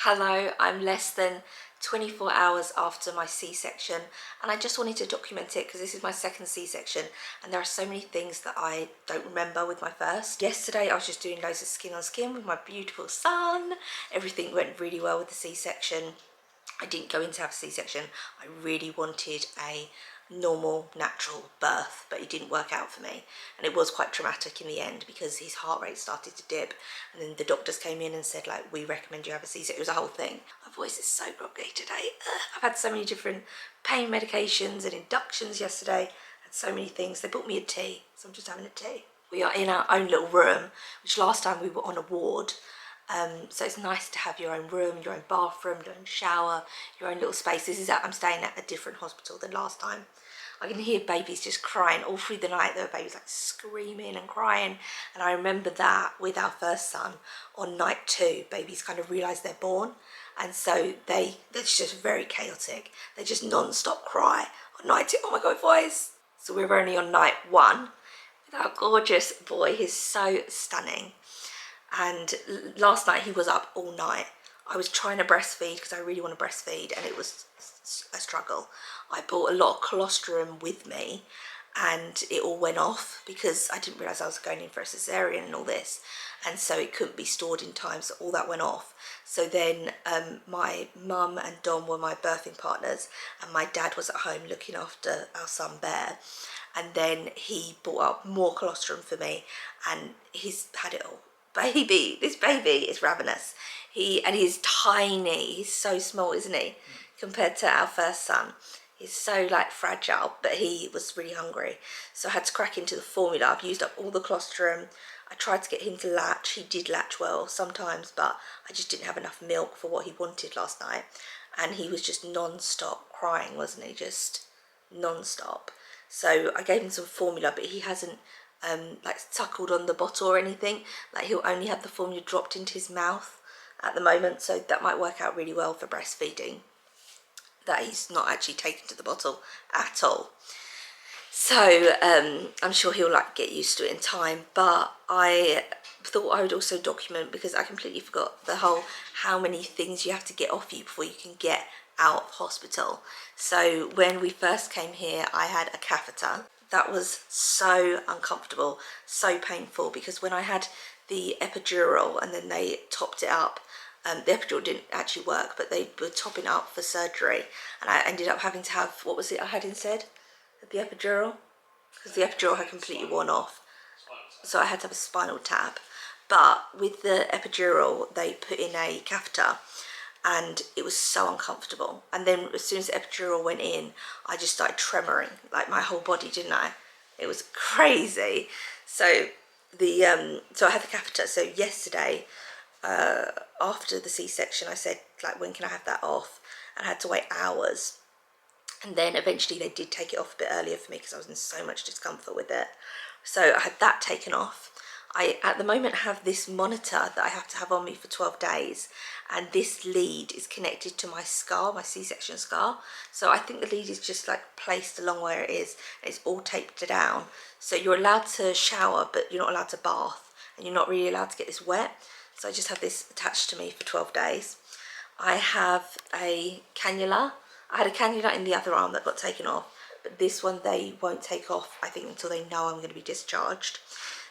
Hello, I'm less than 24 hours after my C-section and I just wanted to document it because this is my second C-section and there are so many things that I don't remember with my first. Yesterday I was just doing loads of skin on skin with my beautiful son. Everything went really well with the C-section. I didn't go in to have a C-section. I really wanted a normal, natural birth, but it didn't work out for me. And it was quite traumatic in the end because his heart rate started to dip. And then the doctors came in and said, like, we recommend you have a C-section. It was a whole thing. My voice is so groggy today. I've had so many different pain medications and inductions yesterday. Had so many things. They brought me a tea, so I'm just having a tea. We are in our own little room, which last time we were on a ward. So it's nice to have your own room, your own bathroom, your own shower, your own little space. I'm staying at a different hospital than last time. I can hear babies just crying all through the night. There were babies like screaming and crying. And I remember that with our first son on night 2, babies kind of realise they're born. And so they're just very chaotic. They just non-stop cry. On night 2, oh my God, voice. So we're only on night 1 with our gorgeous boy. He's so stunning. And last night he was up all night. I was trying to breastfeed because I really want to breastfeed and it was a struggle. I brought a lot of colostrum with me and it all went off because I didn't realise I was going in for a cesarean and all this, and so it couldn't be stored in time, so all that went off. So then my mum and Dom were my birthing partners and my dad was at home looking after our son Bear, and then he brought up more colostrum for me and he's had it all. This baby is ravenous. He's tiny. He's so small, isn't he? Compared to our first son. He's so like fragile, but he was really hungry. So I had to crack into the formula. I've used up all the colostrum. I tried to get him to latch. He did latch well sometimes, but I just didn't have enough milk for what he wanted last night. And he was just non-stop crying, wasn't he? Just non-stop. So I gave him some formula, but he hasn't like suckled on the bottle or anything. Like he'll only have the formula dropped into his mouth at the moment, so that might work out really well for breastfeeding, that he's not actually taken to the bottle at all. So I'm sure he'll like get used to it in time, but I thought I would also document because I completely forgot the whole how many things you have to get off you before you can get out of hospital. So when we first came here I had a catheter. That was so uncomfortable, so painful, because when I had the epidural and then they topped it up, the epidural didn't actually work, but they were topping it up for surgery, and I ended up having to have, what was it I had instead of the epidural? Because the epidural had completely worn off, so I had to have a spinal tap. But with the epidural, they put in a catheter, and it was so uncomfortable. And then as soon as the epidural went in, I just started tremoring, like my whole body, didn't I? It was crazy. So so I had the catheter. So yesterday, after the C-section, I said, like, when can I have that off? And I had to wait hours. And then eventually they did take it off a bit earlier for me because I was in so much discomfort with it. So I had that taken off. I, at the moment, have this monitor that I have to have on me for 12 days. And this lead is connected to my scar, my C-section scar. So I think the lead is just like placed along where it is. It's all taped down. So you're allowed to shower, but you're not allowed to bath. And you're not really allowed to get this wet. So I just have this attached to me for 12 days. I have a cannula. I had a cannula in the other arm that got taken off, but this one they won't take off, I think, until they know I'm going to be discharged.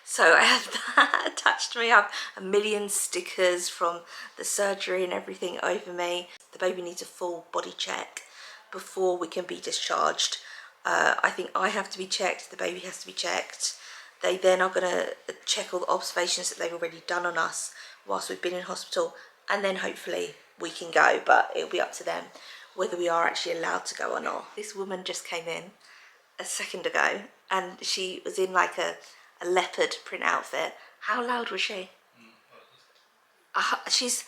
So I have that attached to me. I have a million stickers from the surgery and everything over me. The baby needs a full body check before we can be discharged. I think I have to be checked, the baby has to be checked. They then are going to check all the observations that they've already done on us whilst we've been in hospital, and then hopefully we can go, but it'll be up to them whether we are actually allowed to go or not. This woman just came in a second ago and she was in like a leopard print outfit. How loud was she? She's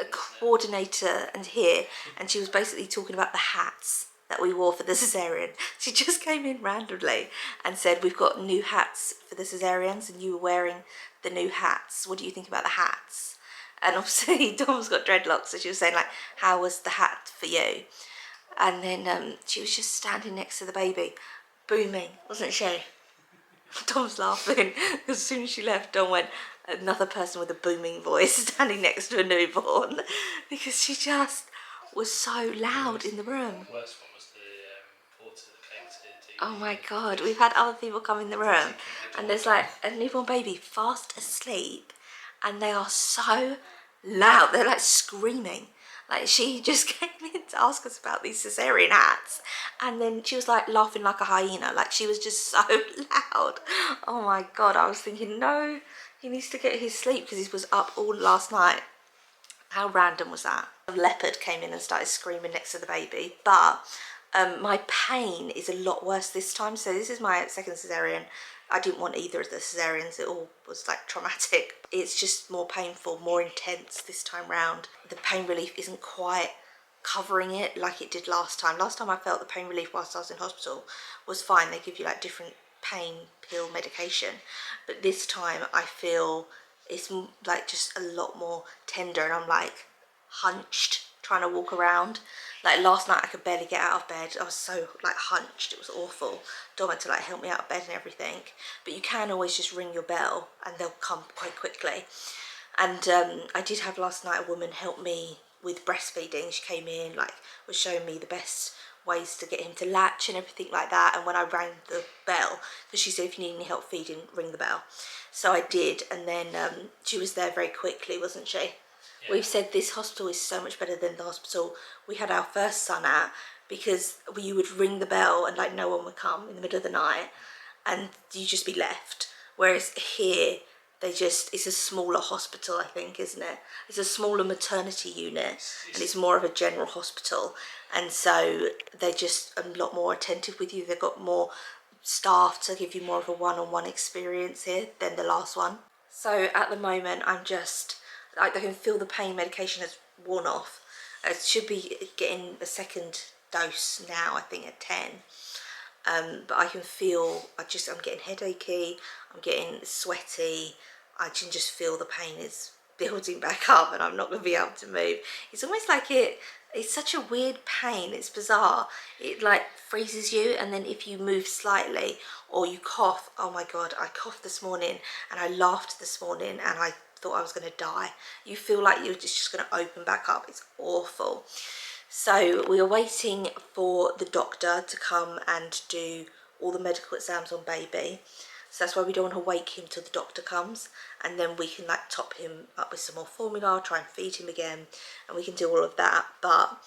a coordinator and here, and she was basically talking about the hats that we wore for the cesarean. She just came in randomly and said, we've got new hats for the cesareans and you were wearing the new hats. What do you think about the hats? And obviously Dom's got dreadlocks, so she was saying like, how was the hat for you? And then she was just standing next to the baby, booming, wasn't she? Dom's laughing. As soon as she left, Dom went, another person with a booming voice standing next to a newborn because she just was so loud in the room. The worst one was the porter that came to do. Oh my god, we've had other people come in the room and there's like a newborn baby fast asleep and they are so loud. They're like screaming. Like she just came in to ask us about these cesarean hats and then she was like laughing like a hyena. Like she was just so loud. Oh my god, I was thinking, no, he needs to get his sleep because he was up all last night. How random was that? A leopard came in and started screaming next to the baby, but my pain is a lot worse this time. So this is my second cesarean. I didn't want either of the cesareans. It all was like traumatic. It's just more painful, more intense this time round. The pain relief isn't quite covering it like it did last time. Last time I felt the pain relief whilst I was in hospital was fine. They give you like different pain pill medication, but this time I feel it's like just a lot more tender and I'm like hunched trying to walk around. Like last night I could barely get out of bed. I was so like hunched, it was awful. Dom had to like help me out of bed and everything, but you can always just ring your bell and they'll come quite quickly. And I did have last night a woman help me with breastfeeding. She came in, like was showing me the best ways to get him to latch and everything like that. And when I rang the bell, because she said if you need any help feeding, ring the bell. So I did, and then she was there very quickly, wasn't she? Yeah. We've said this hospital is so much better than the hospital we had our first son at, because you would ring the bell and like no one would come in the middle of the night and you'd just be left. Whereas here, it's a smaller hospital, I think, isn't it? It's a smaller maternity unit and it's more of a general hospital. And so they're just a lot more attentive with you. They've got more staff to give you more of a one-on-one experience here than the last one. So at the moment, I'm just, like, I can feel the pain medication has worn off. I should be getting a second dose now, I think at 10. But I can feel, I'm getting headachy, I'm getting sweaty, I can just feel the pain is building back up and I'm not going to be able to move. It's almost like it's such a weird pain, it's bizarre. It like freezes you, and then if you move slightly or you cough, oh my god, I coughed this morning and I laughed this morning and I thought I was going to die. You feel like you're just going to open back up. It's awful. So we are waiting for the doctor to come and do all the medical exams on baby. So that's why we don't want to wake him till the doctor comes, and then we can like top him up with some more formula, try and feed him again, and we can do all of that. But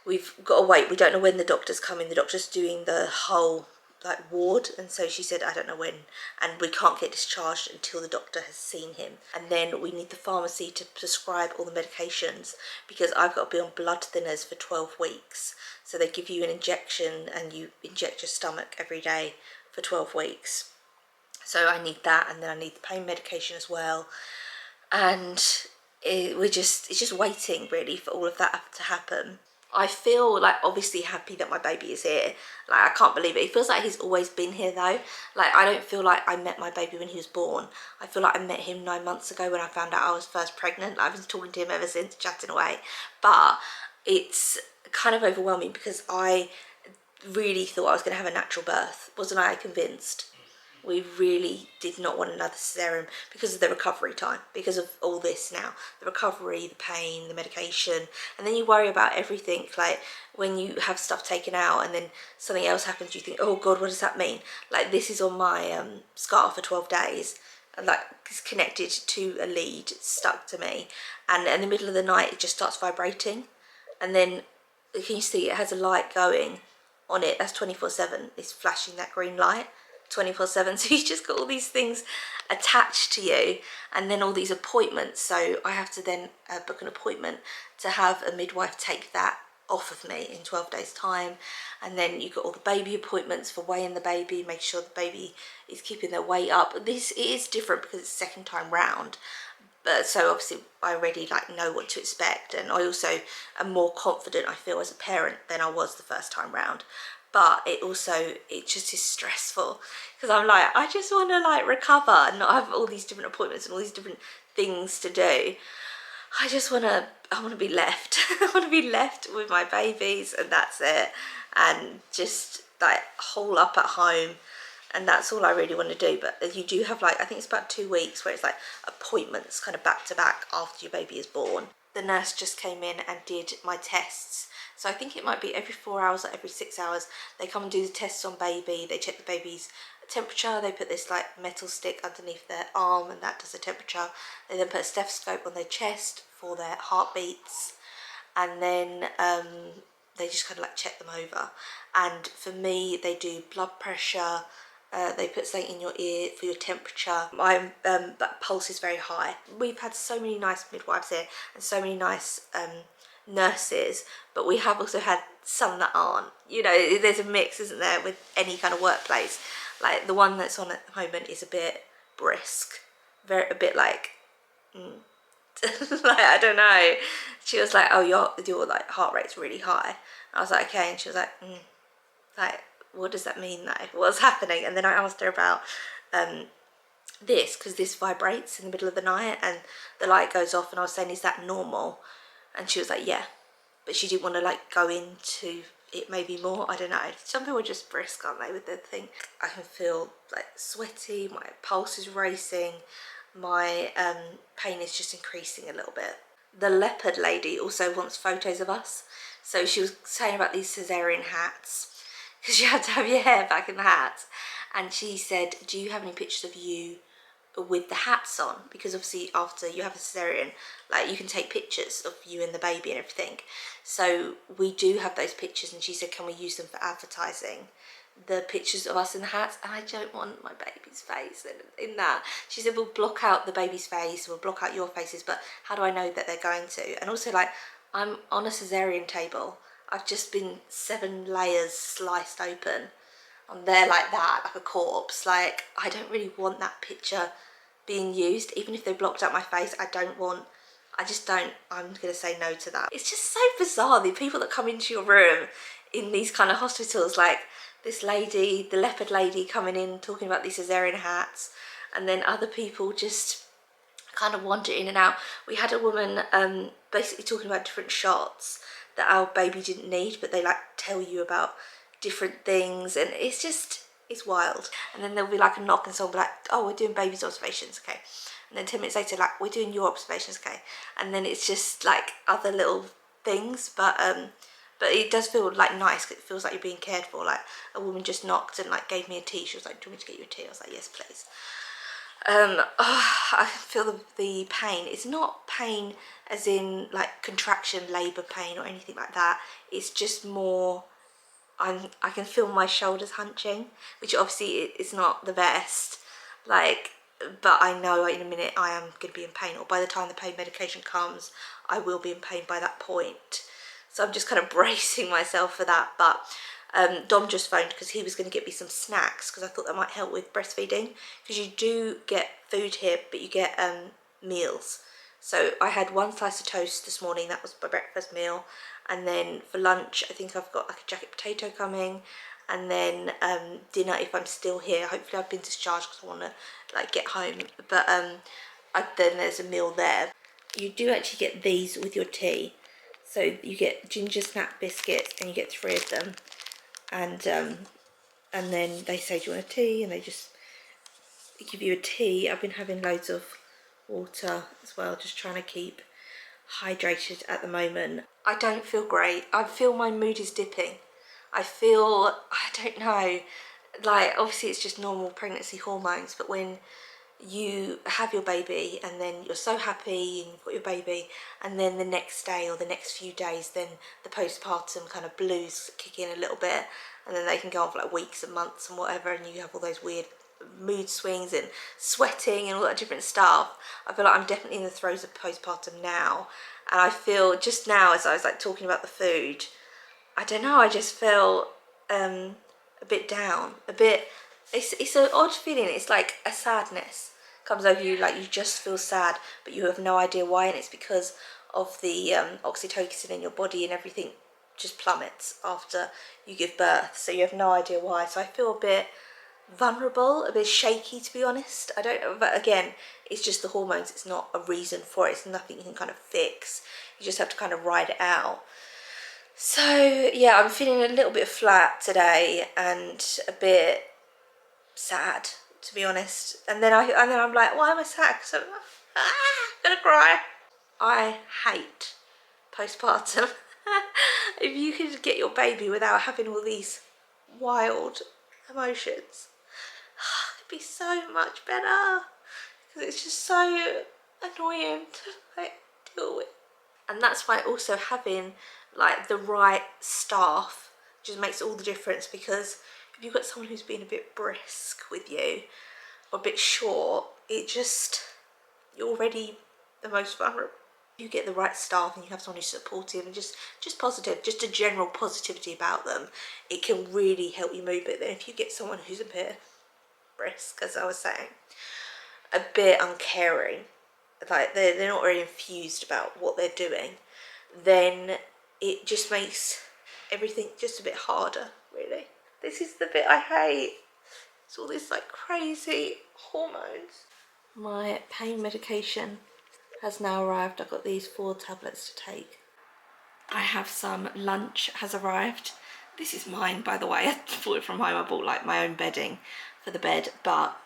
we've got to wait. We don't know when the doctor's coming. The doctor's doing the whole like ward, and so she said I don't know when, and we can't get discharged until the doctor has seen him. And then we need the pharmacy to prescribe all the medications, because I've got to be on blood thinners for 12 weeks. So they give you an injection and you inject your stomach every day for 12 weeks. So I need that, and then I need the pain medication as well. And it's just waiting really for all of that to happen. I feel like obviously happy that my baby is here. Like I can't believe it. It feels like he's always been here though. Like I don't feel like I met my baby when he was born. I feel like I met him 9 months ago when I found out I was first pregnant. I've been talking to him ever since, chatting away. But it's kind of overwhelming because I really thought I was going to have a natural birth. Wasn't I convinced? We really did not want another cesarean because of the recovery time, because of all this now. The recovery, the pain, the medication, and then you worry about everything. Like when you have stuff taken out and then something else happens, you think, oh God, what does that mean? Like this is on my scar for 12 days. And like it's connected to a lead, it's stuck to me. And in the middle of the night, it just starts vibrating. And then can you see it has a light going on it? That's 24/7. It's flashing that green light 24/7. So you just got all these things attached to you, and then all these appointments. So I have to then book an appointment to have a midwife take that off of me in 12 days time. And then you got all the baby appointments for weighing the baby, make sure the baby is keeping their weight up. It is different because it's second time round. But so obviously I already like know what to expect, and I also am more confident, I feel, as a parent than I was the first time round. But it just is stressful because I'm like, I just want to like recover and not have all these different appointments and all these different things to do. I want to be left. I want to be left with my babies, and that's it. And just like hole up at home and that's all I really want to do. But you do have, like, I think it's about 2 weeks where it's like appointments kind of back to back after your baby is born. The nurse just came in and did my tests, so I think it might be every 4 hours or every 6 hours they come and do the tests on baby. They check the baby's temperature. They put this like metal stick underneath their arm and that does the temperature. They then put a stethoscope on their chest for their heartbeats, and then they just kind of like check them over. And for me, they do blood pressure. They put something in your ear for your temperature. My pulse is very high. We've had so many nice midwives here and so many nice nurses, but we have also had some that aren't. You know, there's a mix, isn't there, with any kind of workplace. Like the one that's on at the moment is a bit brisk, a bit like, like, I don't know. She was like, oh, your like heart rate's really high. I was like, okay, and she was like, like, what does that mean though? What's happening? And then I asked her about this, because this vibrates in the middle of the night and the light goes off, and I was saying, is that normal? And she was like, yeah, but she didn't want to like go into it maybe more. I don't know. Some people are just brisk, aren't they, with their thing. I can feel like sweaty, my pulse is racing, my pain is just increasing a little bit. The leopard lady also wants photos of us, so she was saying about these cesarean hats, because you have to have your hair back in the hats, and she said, do you have any pictures of you with the hats on? Because obviously after you have a cesarean, like, you can take pictures of you and the baby and everything. So we do have those pictures, and she said, can we use them for advertising, the pictures of us in the hats? And I don't want my baby's face in that. She said, we'll block out the baby's face, we'll block out your faces, but how do I know that they're going to? And also, like, I'm on a cesarean table, I've just been 7 layers sliced open. I'm there like that, like a corpse. Like, I don't really want that picture being used. Even if they blocked out my face, I just don't, I'm gonna say no to that. It's just so bizarre, the people that come into your room in these kind of hospitals, like this lady, the leopard lady, coming in talking about these cesarean hats, and then other people just kind of wander in and out. We had a woman basically talking about different shots that our baby didn't need, but they like tell you about different things, and it's just, it's wild. And then there'll be like a knock and someone will be like, oh, we're doing baby's observations, okay. And then 10 minutes later, like, we're doing your observations, okay. And then it's just like other little things, but it does feel like nice, because it feels like you're being cared for. Like, a woman just knocked and like gave me a tea. She was like, do you want me to get you a tea? I was like, yes, please. I feel the pain. It's not pain as in like contraction, labour pain or anything like that. It's just more, I can feel my shoulders hunching, which obviously is not the best. Like, but I know in a minute I am going to be in pain, or by the time the pain medication comes, I will be in pain by that point. So I'm just kind of bracing myself for that. But Dom just phoned because he was going to get me some snacks, because I thought that might help with breastfeeding, because you do get food here, but you get meals. So I had 1 slice of toast this morning, that was my breakfast meal, and then for lunch I think I've got like a jacket potato coming, and then dinner, if I'm still here, hopefully I've been discharged because I want to like get home, but then there's a meal there. You do actually get these with your tea, so you get ginger snap biscuits and you get 3 of them, and then they say, do you want a tea, and they just give you a tea. I've been having loads of water as well, just trying to keep hydrated at the moment. I don't feel great. I feel my mood is dipping. I feel, I don't know, like, obviously it's just normal pregnancy hormones, but when you have your baby and then you're so happy and you've got your baby, and then the next day or the next few days, then the postpartum kind of blues kick in a little bit, and then they can go on for like weeks and months and whatever, and you have all those weird mood swings and sweating and all that different stuff. I feel like I'm definitely in the throes of postpartum now, and I feel just now, as I was like talking about the food, I don't know, I just feel a bit down, a bit, it's an odd feeling. It's like a sadness comes over you, like you just feel sad, but you have no idea why, and it's because of the oxytocin in your body, and everything just plummets after you give birth, so you have no idea why. So I feel a bit vulnerable, a bit shaky, to be honest. I don't know, but again, it's just the hormones. It's not a reason for it. It's nothing you can kind of fix. You just have to kind of ride it out. So yeah, I'm feeling a little bit flat today and a bit sad, to be honest. And then I'm like, why am I sad? Because I'm gonna cry. I hate postpartum. If you could get your baby without having all these wild emotions, it'd be so much better. Because it's just so annoying to like deal with. And that's why also having like the right staff just makes all the difference, because if you've got someone who's been a bit brisk with you or a bit short, you're already the most vulnerable. You get the right staff and you have someone who's supportive and just positive, just a general positivity about them, it can really help you move it. Then if you get someone who's a bit brisk, as I was saying, a bit uncaring, like they're not very infused about what they're doing, then it just makes everything just a bit harder, really. This is the bit I hate. It's all this like crazy hormones. My pain medication has now arrived. I've got these 4 tablets to take. I have some lunch has arrived. This is mine, by the way. I bought it from home. I bought like my own bedding for the bed, but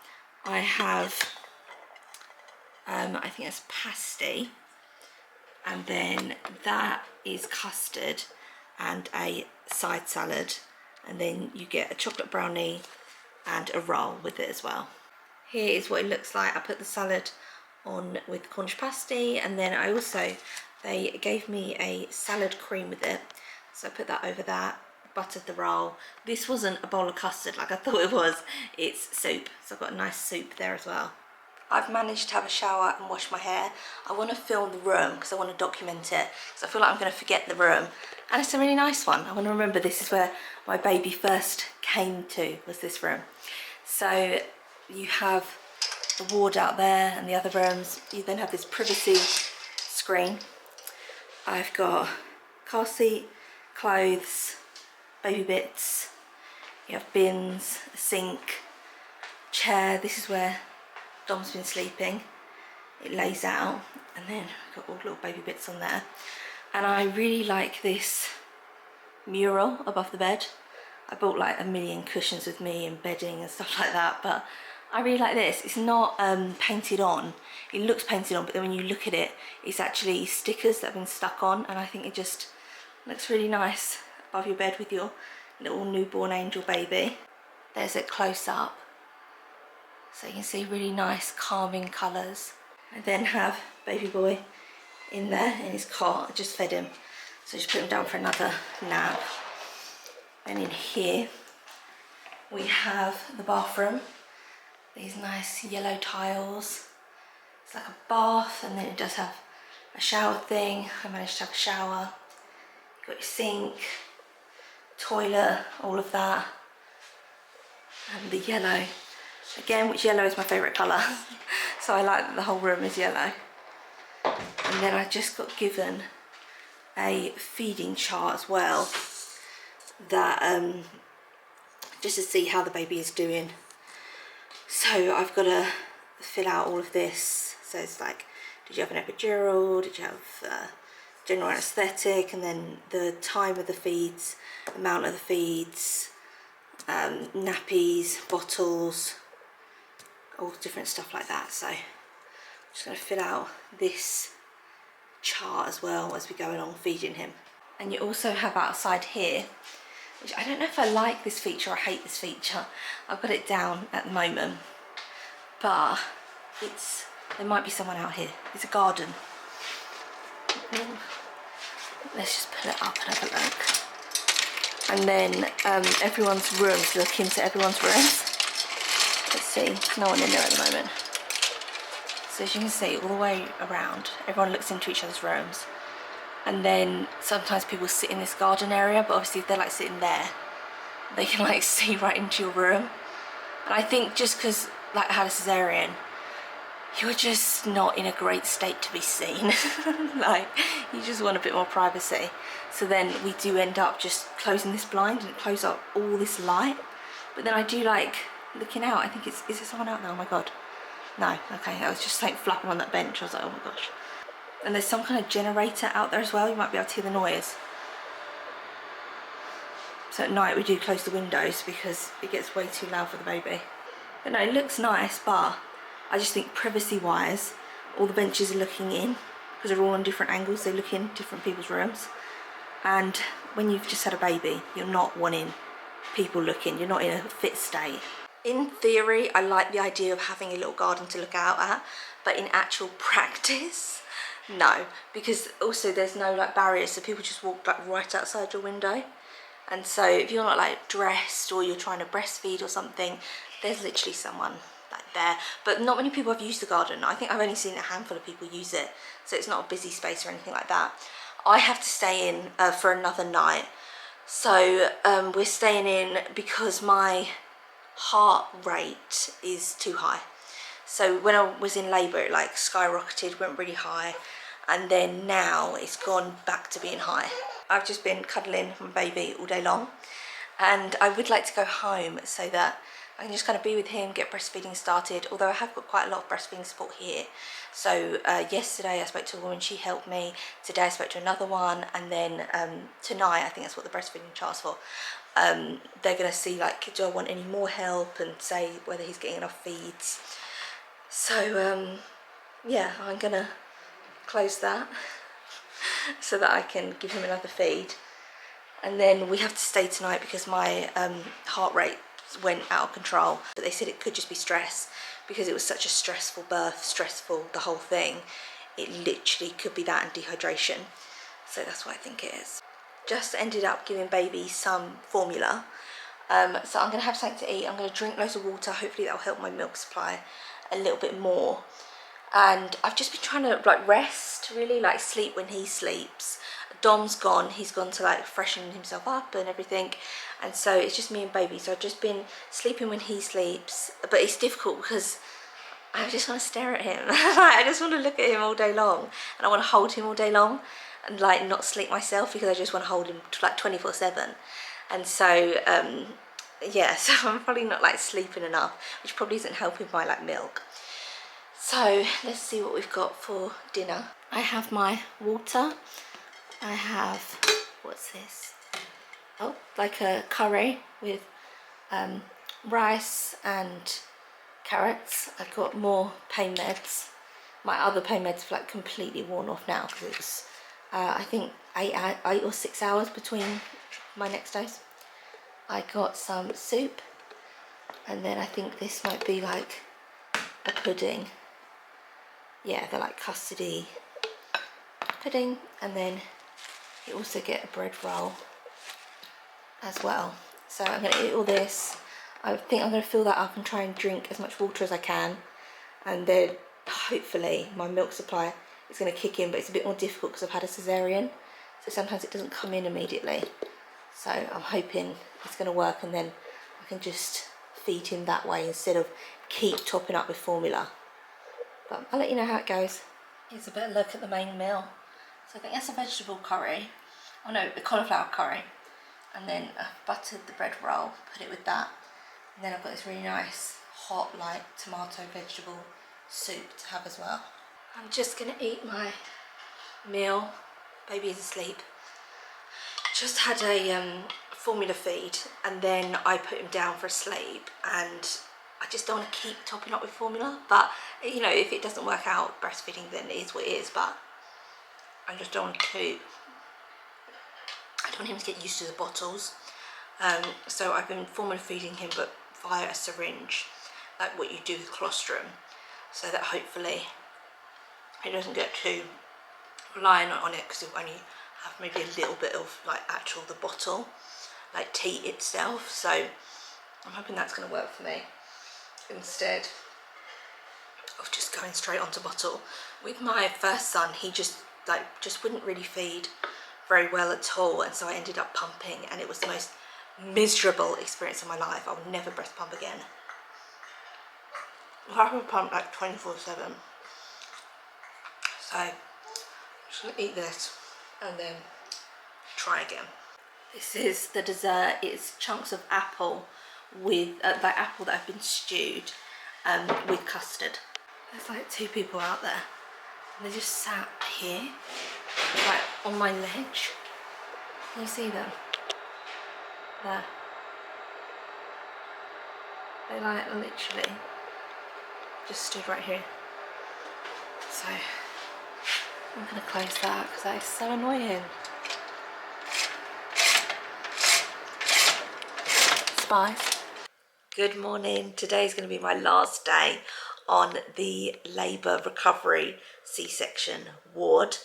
I have I think it's pasty, and then that is custard and a side salad, and then you get a chocolate brownie and a roll with it as well. Here is what it looks like. I put the salad on with Cornish pasty, and then they gave me a salad cream with it, so I put that over that, buttered the roll. This wasn't a bowl of custard like I thought it was, it's soup, so I've got a nice soup there as well. I've managed to have a shower and wash my hair. I want to film the room because I want to document it, because I feel like I'm going to forget the room, and it's a really nice one. I want to remember this is where my baby first came to, was this room. So you have the ward out there and the other rooms. You then have this privacy screen. I've got car seat, clothes, baby bits, you have bins, a sink, chair. This is where Dom's been sleeping. It lays out, and then I've got all little baby bits on there. And I really like this mural above the bed. I bought like a million cushions with me and bedding and stuff like that, but I really like this. It's not painted on. It looks painted on, but then when you look at it, it's actually stickers that have been stuck on, and I think it just looks really nice above your bed with your little newborn angel baby. There's it close up, so you can see really nice calming colours. I then have baby boy in there in his cot. I just fed him, so just put him down for another nap. And in here we have the bathroom. These nice yellow tiles. It's like a bath, and then it does have a shower thing. I managed to have a shower. You've got your sink, toilet, all of that. And the yellow. Again, which yellow is my favourite colour. So I like that the whole room is yellow. And then I just got given a feeding chart as well, that just to see how the baby is doing. So I've got to fill out all of this. So it's like, did you have an epidural, did you have general anaesthetic, and then the time of the feeds, amount of the feeds, nappies, bottles, all different stuff like that. So I'm just going to fill out this chart as well as we go along feeding him. And you also have outside here, which I don't know if I like this feature or I hate this feature. I've got it down at the moment, but there might be someone out here. It's a garden. Let's just pull it up and have a look. And then everyone's rooms, look into everyone's rooms. Let's see, no one in there at the moment. So as you can see, all the way around, everyone looks into each other's rooms. And then sometimes people sit in this garden area, but obviously if they're like sitting there, they can like see right into your room. And I think just because like I had a cesarean, you're just not in a great state to be seen. Like, you just want a bit more privacy. So then we do end up just closing this blind and close up all this light. But then I do like looking out. I think is there someone out there? Oh my god. No, okay, I was just like flapping on that bench. I was like, oh my gosh. And there's some kind of generator out there as well. You might be able to hear the noise. So at night we do close the windows because it gets way too loud for the baby. But no, it looks nice, but I just think privacy wise, all the benches are looking in because they're all on different angles. They look in different people's rooms. And when you've just had a baby, you're not wanting people looking, you're not in a fit state. In theory, I like the idea of having a little garden to look out at, but in actual practice, no, because also there's no like barriers, so people just walk like right outside your window. And so if you're not like dressed or you're trying to breastfeed or something, there's literally someone like there. But not many people have used the garden. I think I've only seen a handful of people use it, so it's not a busy space or anything like that. I have to stay in for another night. So we're staying in because my heart rate is too high. So when I was in labour, it like skyrocketed, went really high, and then now it's gone back to being high. I've just been cuddling my baby all day long, and I would like to go home so that I can just kind of be with him, get breastfeeding started, although I have got quite a lot of breastfeeding support here. So yesterday I spoke to a woman, she helped me. Today I spoke to another one, and then tonight, I think that's what the breastfeeding chart's for, they're going to see like, do I want any more help, and say whether he's getting enough feeds. So yeah, I'm going to close that so that I can give him another feed. And then we have to stay tonight because my heart rate went out of control. But they said it could just be stress because it was such a stressful birth, stressful, the whole thing. It literally could be that and dehydration. So that's what I think it is. Just ended up giving baby some formula. So I'm going to have something to eat. I'm going to drink loads of water. Hopefully that'll help my milk supply a little bit more. And I've just been trying to like rest, really, like sleep when he sleeps. Dom's gone, he's gone to like freshen himself up and everything, and so it's just me and baby. So I've just been sleeping when he sleeps, but it's difficult because I just want to stare at him. I just want to look at him all day long, and I want to hold him all day long and like not sleep myself because I just want to hold him like 24/7. And so yeah, so I'm probably not like sleeping enough, which probably isn't helping my like milk. So let's see what we've got for dinner. I have my water. I have, what's this? Oh, like a curry with rice and carrots. I've got more pain meds. My other pain meds have like completely worn off now because it was, I think, 8 or 6 hours between my next dose. I got some soup, and then I think this might be like a pudding. Yeah, they're like custardy pudding, and then you also get a bread roll as well. So I'm going to eat all this. I think I'm going to fill that up and try and drink as much water as I can, and then hopefully my milk supply is going to kick in, but it's a bit more difficult because I've had a cesarean, so sometimes it doesn't come in immediately. So I'm hoping it's going to work, and then I can just feed him that way instead of keep topping up with formula. But I'll let you know how it goes. Here's a better look at the main meal. So I think that's a vegetable curry. Oh no, a cauliflower curry. And then I've buttered the bread roll, put it with that. And then I've got this really nice hot like tomato vegetable soup to have as well. I'm just gonna eat my meal. Baby is asleep. Just had a formula feed, and then I put him down for a sleep, and I just don't want to keep topping up with formula, but you know, if it doesn't work out breastfeeding, then it is what it is. But I just don't want to, I don't want him to get used to the bottles. So I've been formula feeding him, but via a syringe, like what you do with colostrum, so that hopefully he doesn't get too reliant on it, because he'll only have maybe a little bit of like actual the bottle, like tea itself. So I'm hoping that's going to work for me instead of just going straight onto bottle. With my first son, he just wouldn't really feed very well at all, and so I ended up pumping, and it was the most miserable experience of my life. I would never breast pump again. I would pump like 24/7. So I'm just gonna eat this and then try again. This is the dessert. It's chunks of apple with like apple that have been stewed with custard. There's like 2 people out there, and they just sat here, like on my ledge. Can you see them? There. They like literally just stood right here. So I'm gonna close that because that is so annoying. Spies. Good morning. Today is going to be my last day on the labour recovery C-section ward,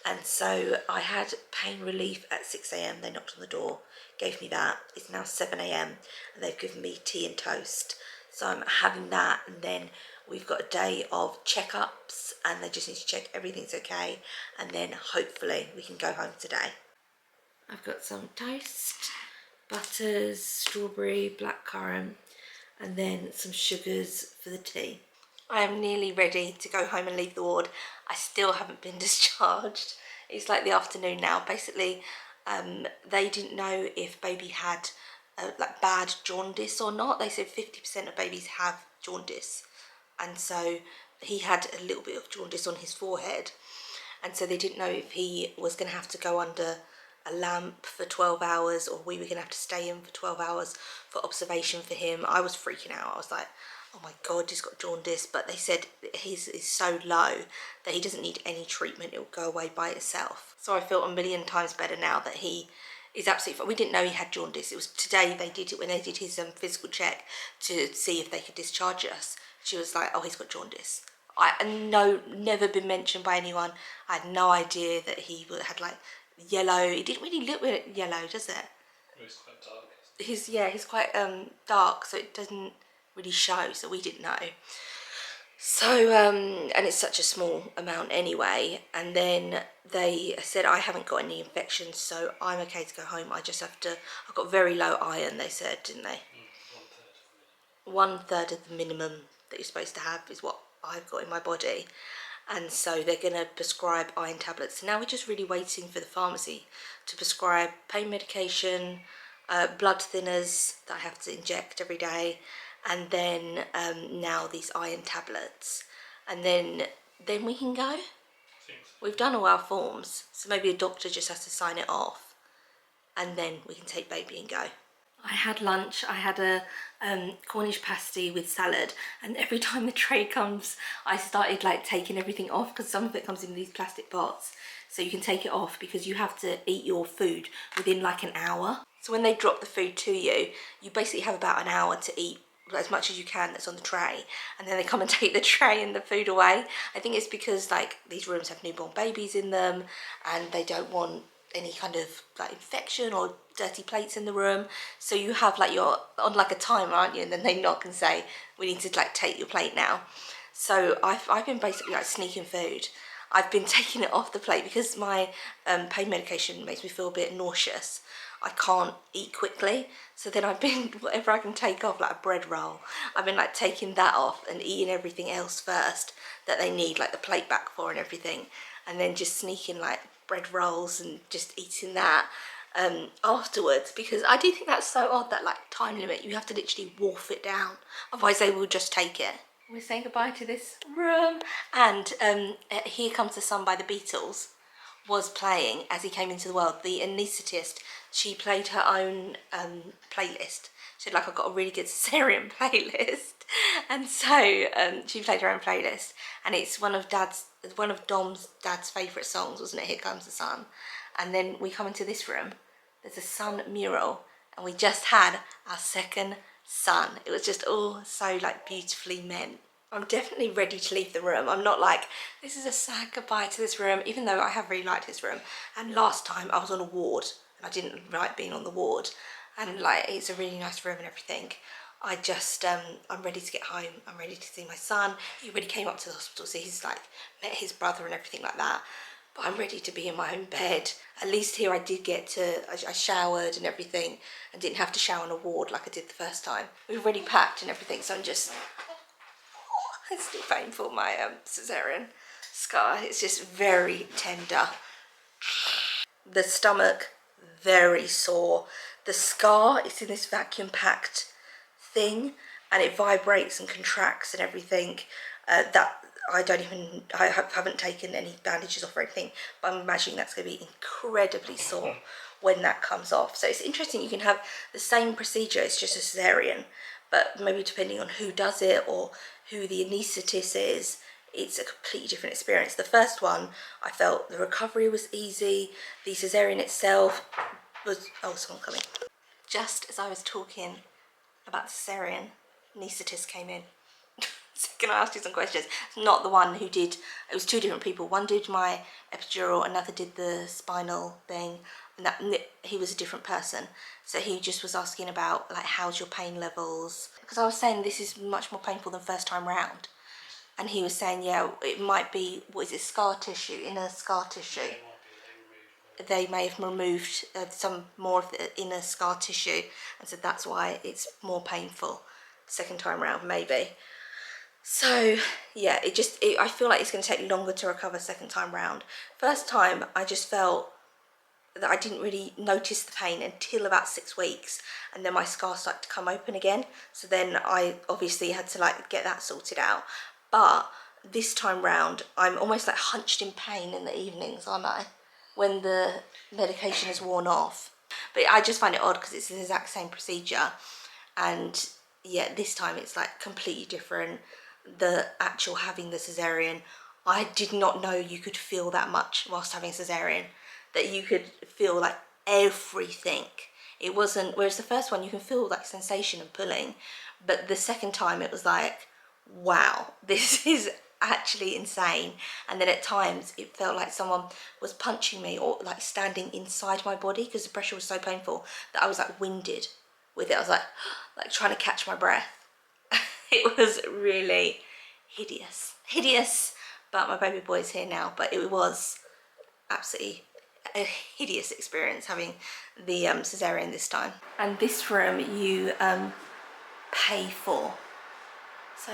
and so I had pain relief at 6 a.m. They knocked on the door, gave me that. It's now 7 a.m. and they've given me tea and toast, so I'm having that, and then we've got a day of checkups and they just need to check everything's okay, and then hopefully we can go home today. I've got some toast, butters, strawberry, blackcurrant, and then some sugars for the tea. I am nearly ready to go home and leave the ward. I still haven't been discharged. It's like the afternoon now. Basically, they didn't know if baby had like bad jaundice or not. They said 50% of babies have jaundice, and so he had a little bit of jaundice on his forehead, and so they didn't know if he was going to have to go under a lamp for 12 hours or we were going to have to stay in for 12 hours for observation for him. I was freaking out. I was like, oh my God, he's got jaundice. But they said his is so low that he doesn't need any treatment. It will go away by itself. So I feel a million times better now that he is absolutely fine. We didn't know he had jaundice. It was today they did it, when they did his physical check to see if they could discharge us. She was like, oh, he's got jaundice. Never been mentioned by anyone. I had no idea that he had like yellow. It didn't really look yellow, does it? It's quite dark. He's quite dark, so it doesn't really show, so we didn't know. So and it's such a small amount anyway, and then they said I haven't got any infections, so I'm okay to go home. I just have to, I've got very low iron, they said, didn't they? 1/3 of the minimum that you're supposed to have is what I've got in my body, and so they're going to prescribe iron tablets. So now we're just really waiting for the pharmacy to prescribe pain medication, blood thinners that I have to inject every day, and then now these iron tablets, and then we can go. We've done all our forms, so maybe a doctor just has to sign it off, and then we can take baby and go. I had lunch. I had a Cornish pasty with salad, and every time the tray comes, I started like taking everything off, because some of it comes in these plastic pots, so you can take it off because you have to eat your food within like an hour. So when they drop the food to you, you basically have about an hour to eat as much as you can that's on the tray, and then they come and take the tray and the food away. I think it's because like these rooms have newborn babies in them, and they don't want any kind of like infection or dirty plates in the room, so you have like, you're on like a timer, aren't you, and then they knock and say we need to like take your plate now. So I've been basically like sneaking food. I've been taking it off the plate because my pain medication makes me feel a bit nauseous. I can't eat quickly, so then I've been, whatever I can take off, like a bread roll, I've been like taking that off and eating everything else first that they need, like the plate back for and everything, and then just sneaking like bread rolls and just eating that afterwards, because I do think that's so odd, that like time limit, you have to literally wolf it down, otherwise they will just take it. We're saying goodbye to this room, and Here Comes the Sun by the Beatles was playing as he came into the world. The anaesthetist, she played her own playlist. She said, like, I've got a really good cesarean playlist, and so she played her own playlist, and it's one of Dom's dad's favourite songs, wasn't it? Here Comes the Sun. And then we come into this room, there's a sun mural, and we just had our second son. It was just all so like beautifully meant. I'm definitely ready to leave the room. I'm not like, this is a sad goodbye to this room, even though I have really liked this room. And last time I was on a ward, and I didn't like being on the ward, and like, it's a really nice room and everything. I just, I'm ready to get home. I'm ready to see my son. He already came up to the hospital, so he's like met his brother and everything like that. But I'm ready to be in my own bed. At least here I did get to, I showered and everything, and didn't have to shower on a ward like I did the first time. We've already packed and everything, so I'm just, it's still painful, my cesarean scar. It's just very tender. The stomach, very sore. The scar is in this vacuum packed thing, and it vibrates and contracts and everything. That I haven't taken any bandages off or anything, but I'm imagining that's going to be incredibly sore when that comes off. So it's interesting, you can have the same procedure, it's just a cesarean, but maybe depending on who does it or who the anaesthetist is, it's a completely different experience. The first one, I felt the recovery was easy. The cesarean itself was, oh, someone coming. Just as I was talking about the cesarean, anaesthetist came in. So can I ask you some questions? It's not the one who did, it was two different people. One did my epidural, another did the spinal thing, and he was a different person. So he just was asking about, like, how's your pain levels? Because I was saying this is much more painful than first time round. And he was saying, yeah, it might be, what is it, scar tissue, inner scar tissue. They may have removed some more of the inner scar tissue, and so that's why it's more painful second time round, maybe. So yeah, I feel like it's going to take longer to recover second time round. First time, I just felt that I didn't really notice the pain until about 6 weeks, and then my scar started to come open again. So then I obviously had to like get that sorted out. But this time round, I'm almost like hunched in pain in the evenings, aren't I? When the medication is worn off. But I just find it odd because it's the exact same procedure, and yeah, this time it's like completely different. The actual having the cesarean, I did not know you could feel that much whilst having a cesarean, that you could feel like everything. It wasn't, whereas the first one you can feel like sensation and pulling, but the second time it was like, wow, this is actually insane. And then at times it felt like someone was punching me or like standing inside my body because the pressure was so painful that I was like winded with it. I was like trying to catch my breath. It was really hideous, but my baby boy's here now. But it was absolutely a hideous experience having the cesarean this time. And this room you pay for. So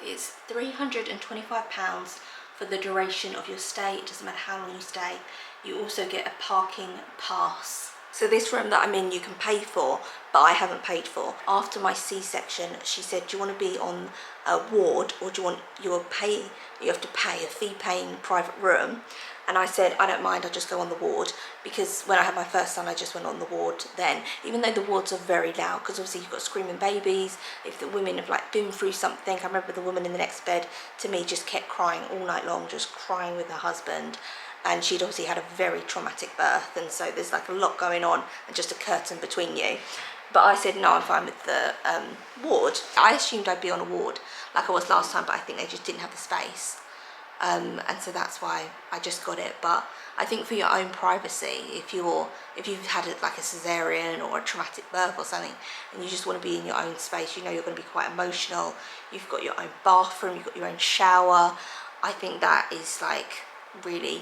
it's £325 for the duration of your stay. It doesn't matter how long you stay. You also get a parking pass. So this room that I'm in you can pay for, but I haven't paid for. After my C-section, she said, do you want to be on a ward, or do you want you have to pay a fee-paying private room? And I said, I don't mind, I'll just go on the ward, because when I had my first son, I just went on the ward then, even though the wards are very loud, because obviously you've got screaming babies, if the women have like been through something. I remember the woman in the next bed to me just kept crying all night long, just crying with her husband. And she'd obviously had a very traumatic birth, and so there's like a lot going on and just a curtain between you. But I said, no, I'm fine with the ward. I assumed I'd be on a ward like I was last time, but I think they just didn't have the space. And so that's why I just got it. But I think for your own privacy, if you've had like a cesarean or a traumatic birth or something, and you just want to be in your own space, you know you're going to be quite emotional, you've got your own bathroom, you've got your own shower, I think that is like really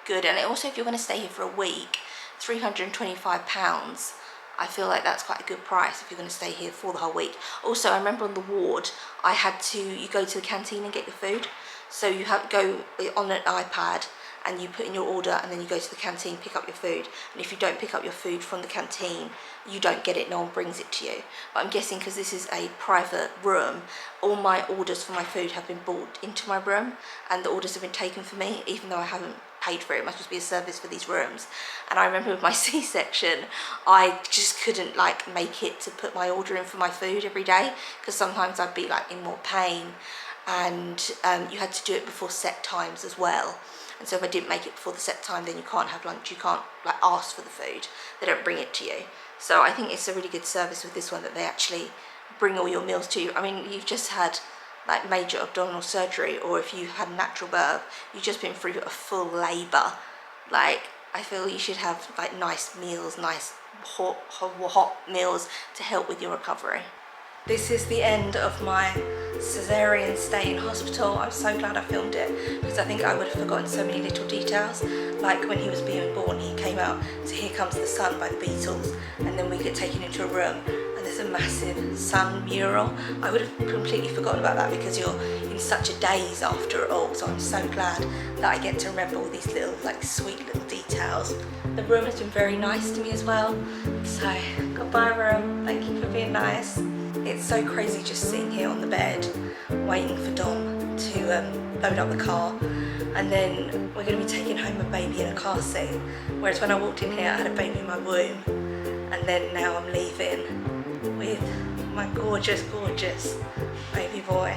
good. And also, if you're going to stay here for a week, £325, I feel like that's quite a good price if you're going to stay here for the whole week. Also, I remember on the ward, you go to the canteen and get your food. So you have go on an iPad and you put in your order, and then you go to the canteen, pick up your food. And if you don't pick up your food from the canteen, you don't get it, no one brings it to you. But I'm guessing because this is a private room, all my orders for my food have been brought into my room, and the orders have been taken for me, even though I haven't paid for it. It must just be a service for these rooms. And I remember with my C-section, I just couldn't like make it to put my order in for my food every day, because sometimes I'd be like in more pain, and you had to do it before set times as well. And so if I didn't make it before the set time, then you can't have lunch, you can't like ask for the food, they don't bring it to you. So I think it's a really good service with this one, that they actually bring all your meals to you. I mean, you've just had like major abdominal surgery, or if you had natural birth, you've just been through a full labour. Like, I feel you should have like nice meals, nice hot meals to help with your recovery. This is the end of my cesarean stay in hospital. I'm so glad I filmed it, because I think I would have forgotten so many little details. Like when he was being born, he came out to Here Comes the Sun by the Beatles, and then we get taken into a room and there's a massive sun mural. I would have completely forgotten about that, because you're in such a daze after it all. So I'm so glad that I get to remember all these little like sweet little details. The room has been very nice to me as well. So goodbye room, thank you for being nice. It's so crazy just sitting here on the bed waiting for Dom to load up the car, and then we're going to be taking home a baby in a car seat, whereas when I walked in here I had a baby in my womb, and then now I'm leaving with My gorgeous, gorgeous baby boy.